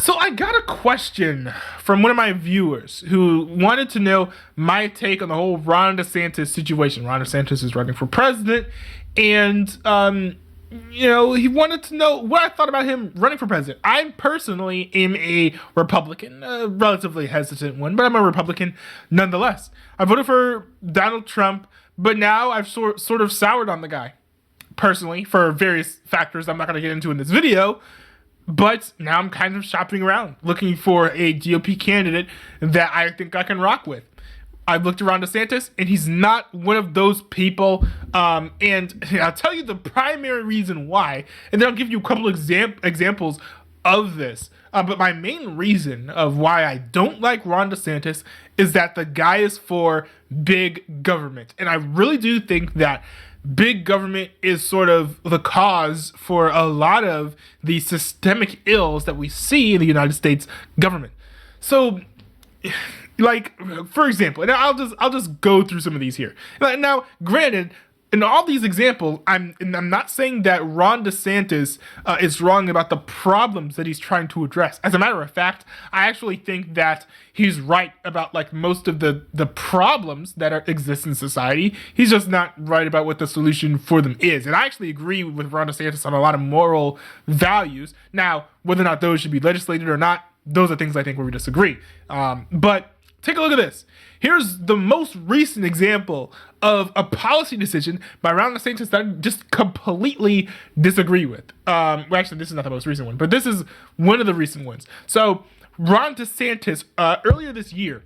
So I got a question from one of my viewers who wanted to know my take on the whole Ron DeSantis situation. Ron DeSantis is running for president, and he wanted to know what I thought about him running for president. I personally am a Republican, a relatively hesitant one, but I'm a Republican nonetheless. I voted for Donald Trump, but now I've sort of soured on the guy personally for various factors I'm not going to get into in this video. But now I'm kind of shopping around, looking for a GOP candidate that I think I can rock with. I've looked around DeSantis, and he's not one of those people. And I'll tell you the primary reason why, and then I'll give you a couple examples of this. But my main reason of why I don't like Ron DeSantis is that the guy is for big government. And I really do think that big government is sort of the cause for a lot of the systemic ills that we see in the United States government. So, like, for example, and I'll just go through some of these here. Now, granted, in all these examples, I'm not saying that Ron DeSantis is wrong about the problems that he's trying to address. As a matter of fact, I actually think that he's right about like most of the problems that exist in society. He's just not right about what the solution for them is. And I actually agree with Ron DeSantis on a lot of moral values. Now, whether or not those should be legislated or not, those are things I think where we disagree. But take a look at this. Here's the most recent example of a policy decision by Ron DeSantis that I just completely disagree with. Well, actually, this is not the most recent one, but this is one of the recent ones. So, Ron DeSantis, earlier this year,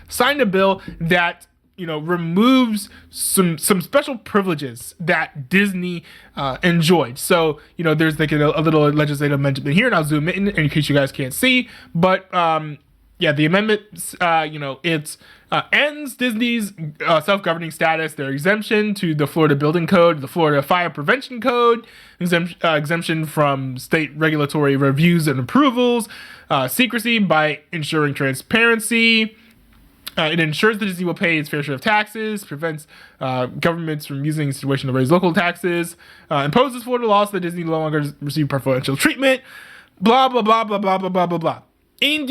signed a bill that removes some special privileges that Disney enjoyed. So, there's like a little legislative amendment here, and I'll zoom in case you guys can't see. But the amendment, it ends Disney's self-governing status, their exemption to the Florida Building Code, the Florida Fire Prevention Code, exemption from state regulatory reviews and approvals, secrecy by ensuring transparency. It ensures that Disney will pay its fair share of taxes, prevents governments from using the situation to raise local taxes, imposes Florida laws so that Disney no longer receive preferential treatment, blah, blah, blah, blah, blah, blah, blah, blah, blah. And,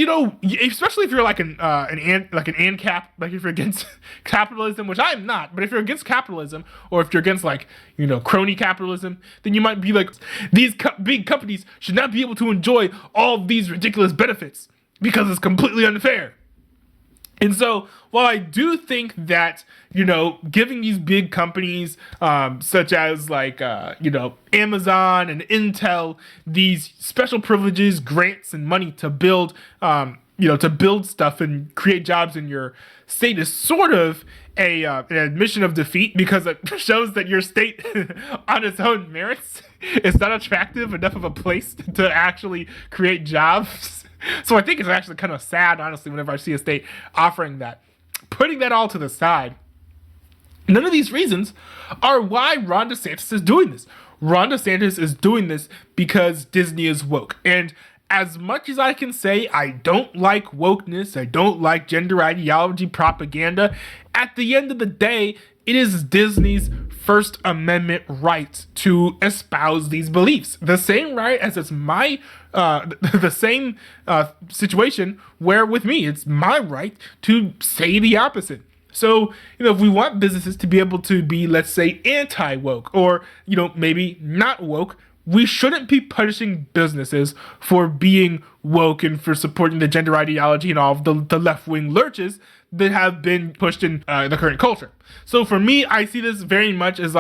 especially if you're like an ANCAP, like if you're against capitalism, which I'm not, but if you're against capitalism, or if you're against crony capitalism, then you might be like, these big companies should not be able to enjoy all these ridiculous benefits because it's completely unfair. And so, while I do think that, giving these big companies, such as Amazon and Intel, these special privileges, grants, and money to build, to build stuff and create jobs in your state is sort of an admission of defeat, because it shows that your state on its own merits is not attractive enough of a place to actually create jobs. So I think it's actually kind of sad, honestly, whenever I see a state offering that. Putting that all to the side, none of these reasons are why Ron DeSantis is doing this. Ron DeSantis is doing this because Disney is woke. And as much as I can say I don't like wokeness, I don't like gender ideology propaganda, at the end of the day, it is Disney's First Amendment right to espouse these beliefs. The same right as it's my, the same situation where with me, it's my right to say the opposite. So, if we want businesses to be able to be, let's say, anti-woke or, maybe not woke, we shouldn't be punishing businesses for being woke and for supporting the gender ideology and all of the left-wing lurches that have been pushed in the current culture. So for me, I see this very much as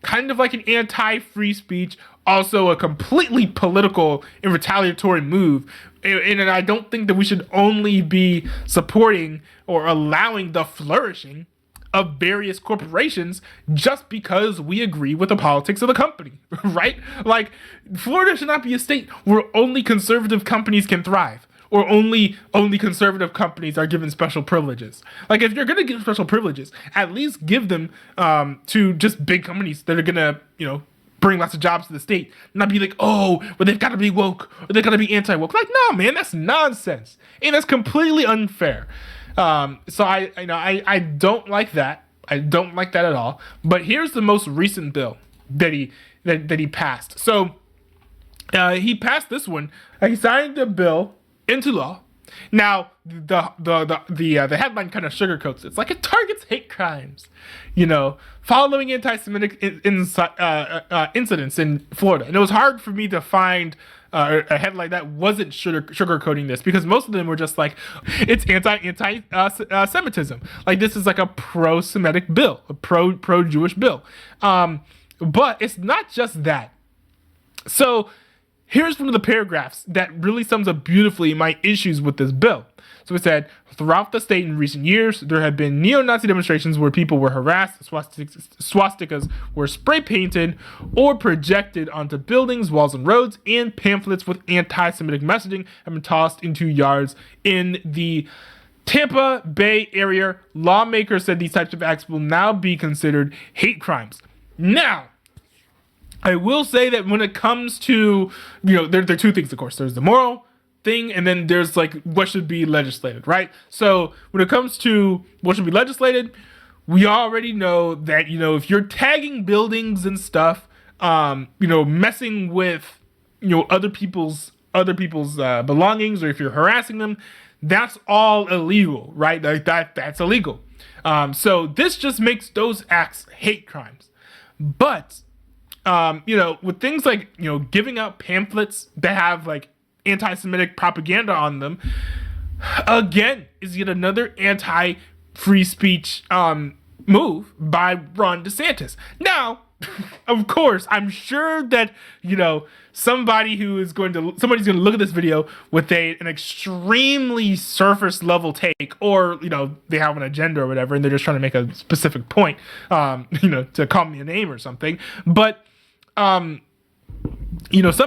kind of like an anti-free speech, also a completely political and retaliatory move. And I don't think that we should only be supporting or allowing the flourishing of various corporations just because we agree with the politics of the company, right? Like, Florida should not be a state where only conservative companies can thrive, or only conservative companies are given special privileges. Like, if you're going to give special privileges, at least give them to just big companies that are going to, bring lots of jobs to the state. Not be like, oh, well, they've got to be woke, or they've got to be anti-woke. Like, no, man, that's nonsense. And that's completely unfair. So I don't like that. I don't like that at all. But here's the most recent bill that he passed. So He passed this one. He signed the bill into law. Now, the headline kind of sugarcoats it. It's like it targets hate crimes, following anti-Semitic incidents in Florida. And it was hard for me to find a headline that wasn't sugarcoating this, because most of them were just like, it's anti-Semitism. Like, this is like a pro-Semitic bill, a pro-Jewish bill. But it's not just that. So here's one of the paragraphs that really sums up beautifully my issues with this bill. So it said, throughout the state in recent years, there have been neo-Nazi demonstrations where people were harassed, swastikas were spray painted or projected onto buildings, walls, and roads, and pamphlets with anti-Semitic messaging have been tossed into yards in the Tampa Bay area. Lawmakers said these types of acts will now be considered hate crimes. Now, I will say that when it comes to, there are two things, of course. There's the moral thing, and then there's like what should be legislated, right? So when it comes to what should be legislated, we already know that, if you're tagging buildings and stuff, messing with, other people's belongings, or if you're harassing them, that's all illegal, right? Like that's illegal. So this just makes those acts hate crimes. But with things like, giving out pamphlets that have like anti-Semitic propaganda on them, again, is yet another anti-free speech move by Ron DeSantis. Now, of course, I'm sure that, somebody's going to look at this video with an extremely surface level take, or, they have an agenda or whatever, and they're just trying to make a specific point, to call me a name or something. But, some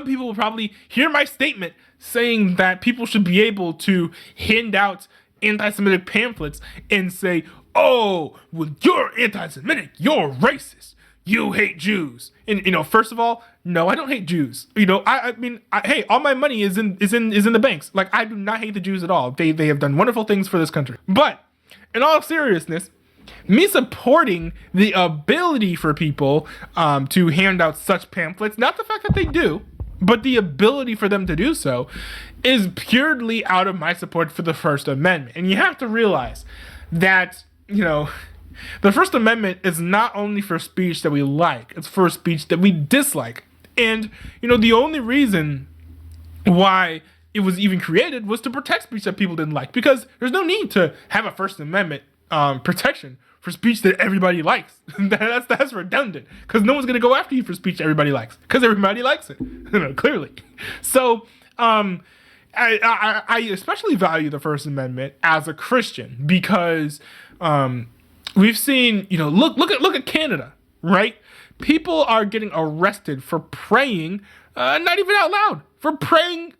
people will probably hear my statement saying that people should be able to hand out anti-Semitic pamphlets and say, oh, well, you're anti-Semitic, you're racist, you hate Jews. And, first of all, no, I don't hate Jews. Hey, all my money is in the banks. Like, I do not hate the Jews at all. They have done wonderful things for this country. But in all seriousness, me supporting the ability for people to hand out such pamphlets, not the fact that they do, but the ability for them to do so, is purely out of my support for the First Amendment. And you have to realize that, the First Amendment is not only for speech that we like, it's for speech that we dislike. And, the only reason why it was even created was to protect speech that people didn't like, because there's no need to have a First Amendment protection for speech that everybody likes. That's redundant, because no one's going to go after you for speech that everybody likes, because everybody likes it, clearly. So I especially value the First Amendment as a Christian, because we've seen, look at Canada, right? People are getting arrested for praying, not even out loud, for praying,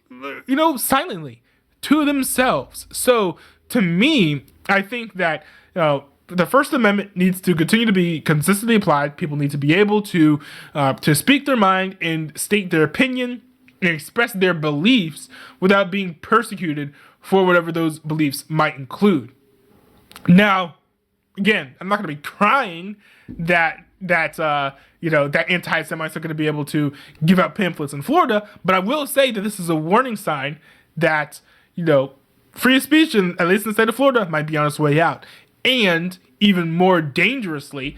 silently to themselves. So to me, I think that, the First Amendment needs to continue to be consistently applied. People need to be able to speak their mind and state their opinion and express their beliefs without being persecuted for whatever those beliefs might include. Now, again, I'm not going to be crying that anti-Semites are going to be able to give out pamphlets in Florida, but I will say that this is a warning sign that, free speech, at least in the state of Florida, might be on its way out. And even more dangerously,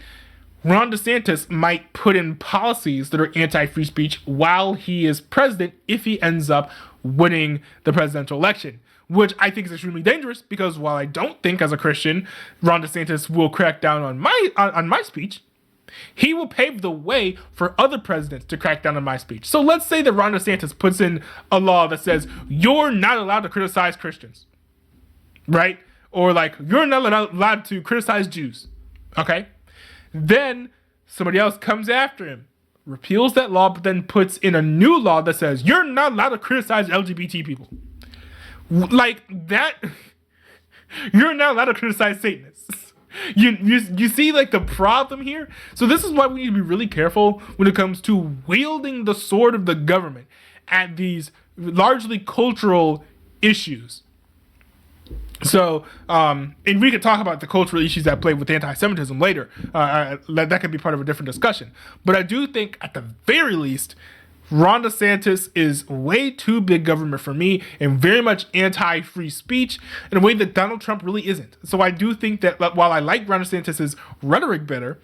Ron DeSantis might put in policies that are anti-free speech while he is president, if he ends up winning the presidential election, which I think is extremely dangerous, because while I don't think as a Christian Ron DeSantis will crack down on my speech, he will pave the way for other presidents to crack down on my speech. So let's say that Ron DeSantis puts in a law that says you're not allowed to criticize Christians, right? Or like, you're not allowed to criticize Jews, okay? Then somebody else comes after him, repeals that law, but then puts in a new law that says you're not allowed to criticize LGBT people. Like that, you're not allowed to criticize Satanists. You see like the problem here? So this is why we need to be really careful when it comes to wielding the sword of the government at these largely cultural issues. So, and we could talk about the cultural issues that play with anti-Semitism later. That could be part of a different discussion. But I do think, at the very least, Ron DeSantis is way too big government for me and very much anti-free speech in a way that Donald Trump really isn't. So I do think that while I like Ron DeSantis' rhetoric better,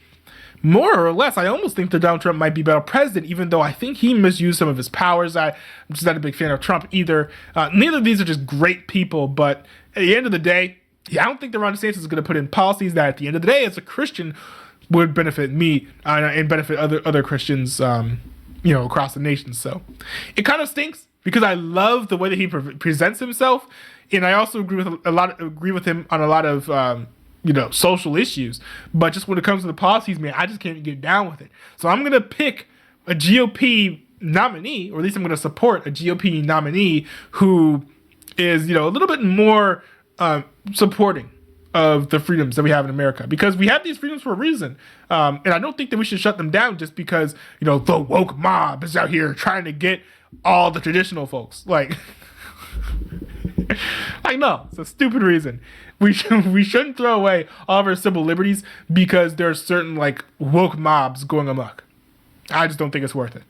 more or less, I almost think that Donald Trump might be a better president, even though I think he misused some of his powers. I'm just not a big fan of Trump either. Neither of these are just great people, but at the end of the day, I don't think that Ron DeSantis is going to put in policies that at the end of the day, as a Christian, would benefit me and benefit other Christians across the nation. So it kind of stinks because I love the way that he presents himself, and I also agree with him on a lot of social issues. But just when it comes to the policies, man, I just can't get down with it. So I'm gonna pick a GOP nominee, or at least I'm gonna support a GOP nominee who is a little bit more supporting of the freedoms that we have in America, because we have these freedoms for a reason. And I don't think that we should shut them down just because, the woke mob is out here trying to get all the traditional folks. Like no, it's a stupid reason. We shouldn't throw away all of our civil liberties because there are certain woke mobs going amok. I just don't think it's worth it.